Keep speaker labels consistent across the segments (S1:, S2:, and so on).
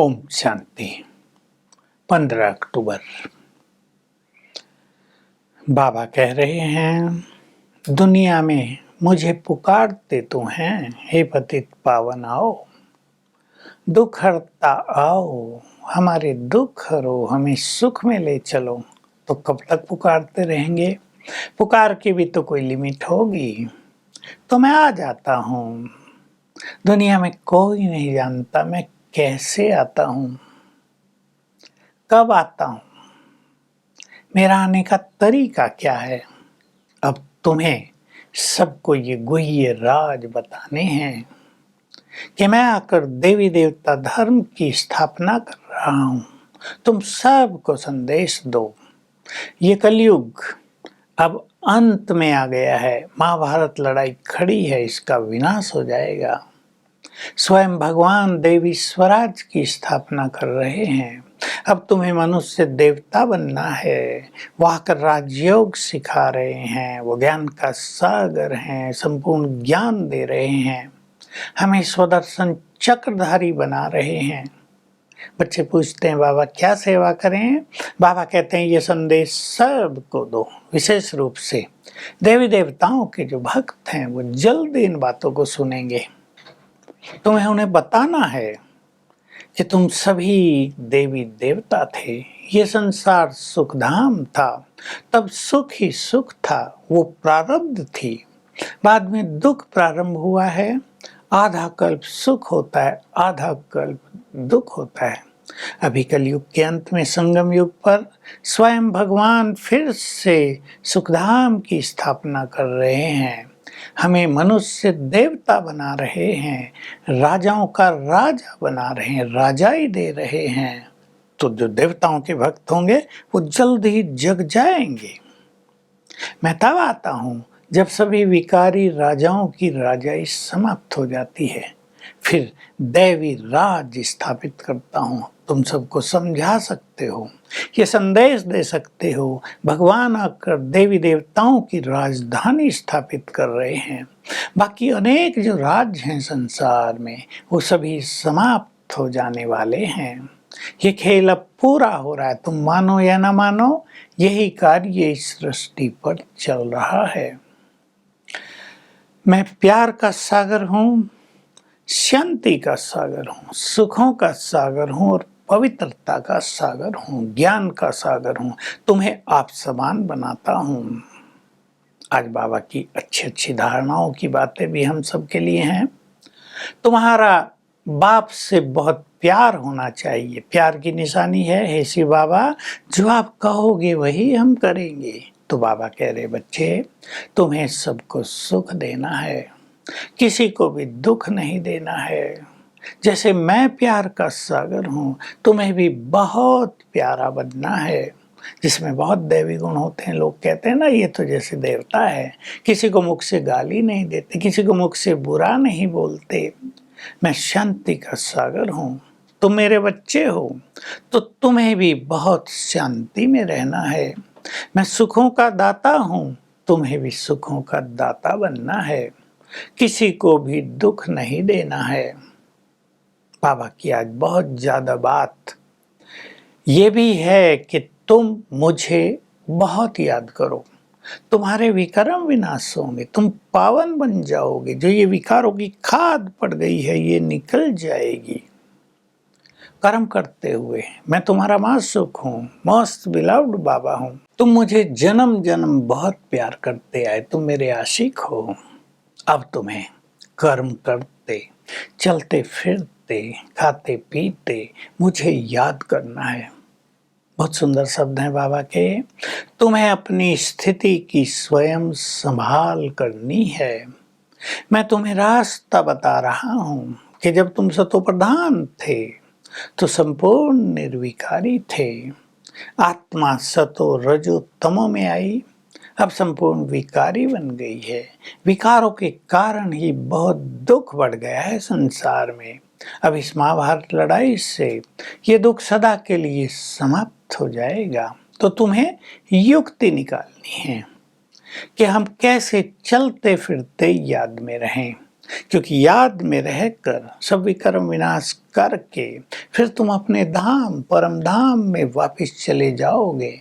S1: ओम शांति। 15 अक्टूबर। बाबा कह रहे हैं, दुनिया में मुझे पुकारते तो हैं, हे पतित पावन आओ, दुख हरता आओ, हमारे दुख हरो, हमें सुख में ले चलो। तो कब तक पुकारते रहेंगे? पुकार की भी तो कोई लिमिट होगी। तो मैं आ जाता हूँ। दुनिया में कोई नहीं जानता मैं कैसे आता हूँ, कब आता हूँ, मेरा आने का तरीका क्या है। अब तुम्हें सबको ये गुह्य राज बताने हैं कि मैं आकर देवी देवता धर्म की स्थापना कर रहा हूँ। तुम सबको संदेश दो। ये कलयुग अब अंत में आ गया है। महाभारत लड़ाई खड़ी है, इसका विनाश हो जाएगा। स्वयं भगवान देवी स्वराज की स्थापना कर रहे हैं। अब तुम्हें मनुष्य देवता बनना है। वो आकर राजयोग सिखा रहे हैं। वो ज्ञान का सागर हैं, संपूर्ण ज्ञान दे रहे हैं। हमें स्वदर्शन चक्रधारी बना रहे हैं। बच्चे पूछते हैं, बाबा क्या सेवा करें? बाबा कहते हैं, ये संदेश सबको दो। विशेष रूप से देवी देवताओं के जो भक्त हैं वो जल्दी इन बातों को सुनेंगे। तुम्हें उन्हें बताना है कि तुम सभी देवी देवता थे। ये संसार सुखधाम था, तब सुख ही सुख था, वो प्रारब्ध थी। बाद में दुख प्रारंभ हुआ है। आधा कल्प सुख होता है, आधा कल्प दुख होता है। अभी कलयुग के अंत में संगम युग पर स्वयं भगवान फिर से सुखधाम की स्थापना कर रहे हैं। हमें मनुष्य देवता बना रहे हैं, राजाओं का राजा बना रहे हैं, राजाई दे रहे हैं। तो जो देवताओं के भक्त होंगे वो जल्द ही जग जाएंगे। मैं तब आता हूँ जब सभी विकारी राजाओं की राजाई समाप्त हो जाती है। फिर दैवी राज स्थापित करता हूँ। तुम सबको समझा सकते हो, ये संदेश दे सकते हो। भगवान आकर देवी देवताओं की राजधानी स्थापित कर रहे हैं। बाकी अनेक जो राज्य हैं संसार में वो सभी समाप्त हो जाने वाले हैं। ये खेल अब पूरा हो रहा है। तुम मानो या ना मानो, यही कार्य इस सृष्टि पर चल रहा है। मैं प्यार का सागर हूँ, शांति का सागर हूँ, सुखों का सागर हूँ और पवित्रता का सागर हूँ, ज्ञान का सागर हूँ। तुम्हें आप समान बनाता हूँ। आज बाबा की अच्छी अच्छी धारणाओं की बातें भी हम सबके लिए हैं। तुम्हारा बाप से बहुत प्यार होना चाहिए। प्यार की निशानी है, हे शिव बाबा, जो आप कहोगे वही हम करेंगे। तो बाबा कह रहे, बच्चे तुम्हें सबको सुख देना है, किसी को भी दुख नहीं देना है। जैसे मैं प्यार का सागर हूँ, तुम्हें भी बहुत प्यारा बनना है, जिसमें बहुत दैवी गुण होते हैं। लोग कहते हैं ना, ये तो जैसे देवता है, किसी को मुख से गाली नहीं देते, किसी को मुख से बुरा नहीं बोलते। मैं शांति का सागर हूँ। तुम मेरे बच्चे हो तो तुम्हें भी बहुत शांति में रहना है। मैं सुखों का दाता हूँ, तुम्हें भी सुखों का दाता बनना है, किसी को भी दुख नहीं देना है। बाबा की आज बहुत ज्यादा बात ये भी है कि तुम मुझे बहुत याद करो। तुम्हारे विकर्म विनाश होंगे, तुम पावन बन जाओगे। जो ये विकारों की खाद पड़ गई है ये निकल जाएगी। कर्म करते हुए मैं तुम्हारा मासूक हूँ, मोस्ट बिलव्ड बाबा हूँ। तुम मुझे जन्म जन्म बहुत प्यार करते आए, तुम मेरे आशिक हो। अब तुम्हें कर्म करते, चलते फिरते, खाते पीते मुझे याद करना है। बहुत सुंदर शब्द हैं बाबा के। तुम्हें अपनी स्थिति की स्वयं संभाल करनी है। मैं तुम्हें रास्ता बता रहा हूँ कि जब तुम सतो प्रधान थे तो संपूर्ण निर्विकारी थे। आत्मा सतो रजो तमो में आई, अब संपूर्ण विकारी बन गई है। विकारों के कारण ही बहुत दुख बढ़ गया है संसार में। अब इस महाभारत लड़ाई से ये दुख सदा के लिए समाप्त हो जाएगा। तो तुम्हें युक्ति निकालनी है कि हम कैसे चलते फिरते याद में रहें। क्योंकि याद में रहकर सब विकर्म विनाश करके फिर तुम अपने धाम परम धाम में वापस चले जाओगे।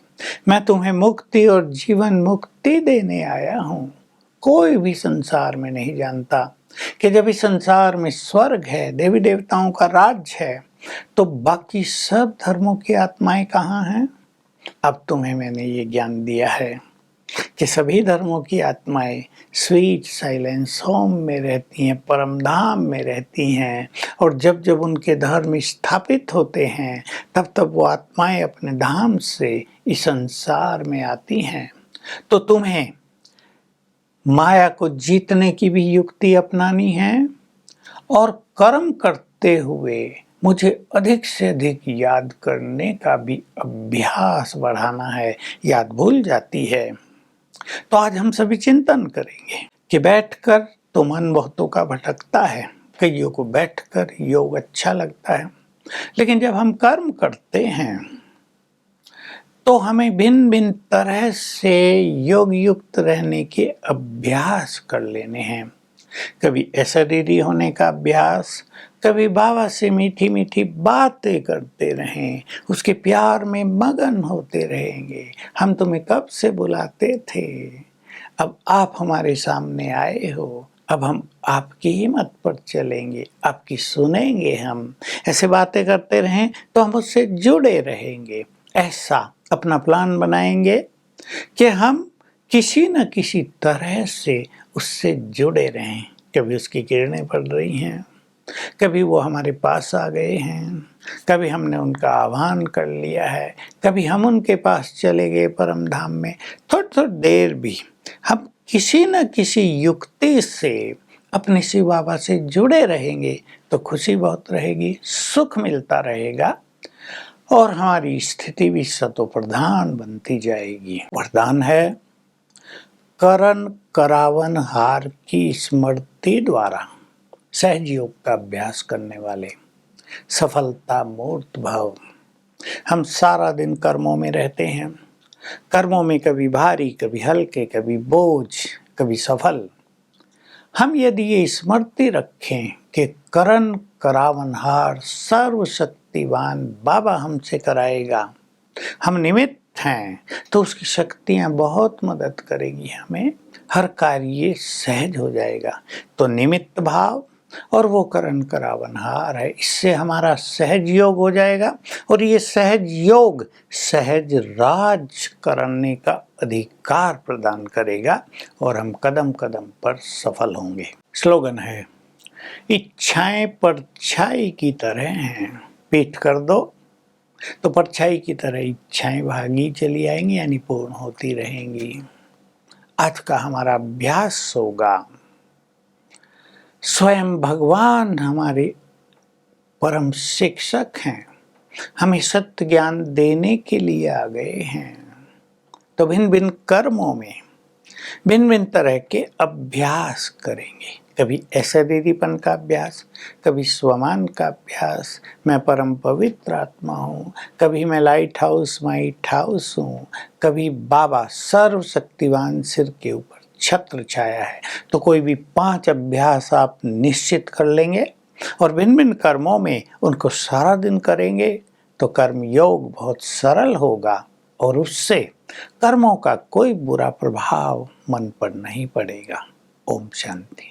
S1: मैं तुम्हें मुक्ति और जीवन मुक्ति देने आया हूँ। कोई भी संसार में नहीं जानता कि जब इस संसार में स्वर्ग है, देवी देवताओं का राज है, तो बाकी सब धर्मों की आत्माएं कहाँ हैं। अब तुम्हें मैंने ये ज्ञान दिया है कि सभी धर्मों की आत्माएं स्वीट साइलेंस होम में रहती हैं, परम धाम में रहती हैं, और जब जब उनके धर्म स्थापित होते हैं तब तब वो आत्माएं अपने धाम से इस संसार में आती हैं। तो तुम्हें माया को जीतने की भी युक्ति अपनानी है और कर्म करते हुए मुझे अधिक से अधिक याद करने का भी अभ्यास बढ़ाना है। याद भूल जाती है। तो आज हम सभी चिंतन करेंगे कि बैठकर तो मन बहुतों का भटकता है, कईयों को बैठकर योग अच्छा लगता है, लेकिन जब हम कर्म करते हैं तो हमें भिन्न भिन्न तरह से योग युक्त रहने के अभ्यास कर लेने हैं। कभी अशरीरी होने का अभ्यास, कभी बाबा से मीठी मीठी बातें करते रहें, उसके प्यार में मगन होते रहेंगे। हम तुम्हें कब से बुलाते थे, अब आप हमारे सामने आए हो, अब हम आपकी ही मत पर चलेंगे, आपकी सुनेंगे। हम ऐसे बातें करते रहें तो हम उससे जुड़े रहेंगे। ऐसा अपना प्लान बनाएंगे कि हम किसी न किसी तरह से उससे जुड़े रहें। कभी उसकी किरणें पड़ रही हैं, कभी वो हमारे पास आ गए हैं, कभी हमने उनका आह्वान कर लिया है, कभी हम उनके पास चले गए परम धाम में। थोड़ी थोड़ी देर भी हम किसी न किसी युक्ति से अपने शिव बाबा से जुड़े रहेंगे तो खुशी बहुत रहेगी, सुख मिलता रहेगा और हमारी स्थिति भी सतो प्रधान बनती जाएगी। वरदान है, करन करावन हार की स्मृति द्वारा सहज योग का अभ्यास करने वाले सफलता मूर्त भव। हम सारा दिन कर्मों में रहते हैं, कर्मों में कभी भारी, कभी हल्के, कभी बोझ, कभी सफल। हम यदि ये स्मृति रखें कि करन करावनहार सर्वशक्तिवान बाबा हमसे कराएगा, हम निमित्त हैं, तो उसकी शक्तियाँ बहुत मदद करेगी हमें, हर कार्य सहज हो जाएगा। तो निमित्त भाव और वो करन करावनहार है, इससे हमारा सहज योग हो जाएगा और ये सहज योग सहज राज करने का अधिकार प्रदान करेगा और हम कदम कदम पर सफल होंगे। स्लोगन है, इच्छाएं परछाई की तरह हैं, पीठ कर दो तो परछाई की तरह इच्छाएं भागी चली आएंगी, यानी पूर्ण होती रहेंगी। आज का हमारा अभ्यास होगा, स्वयं भगवान हमारे परम शिक्षक हैं, हमें सत्य ज्ञान देने के लिए आ गए हैं। तो भिन्न भिन्न कर्मों में भिन्न भिन्न तरह के अभ्यास करेंगे। कभी अशरीरीपन का अभ्यास, कभी स्वमान का अभ्यास, मैं परम पवित्र आत्मा हूँ, कभी मैं लाइट हाउस माइट हाउस हूँ, कभी बाबा सर्वशक्तिवान सिर के ऊपर छत्र छाया है। तो कोई भी 5 अभ्यास आप निश्चित कर लेंगे और भिन्न भिन्न कर्मों में उनको सारा दिन करेंगे तो कर्म योग बहुत सरल होगा और उससे कर्मों का कोई बुरा प्रभाव मन पर नहीं पड़ेगा। ओम शांति।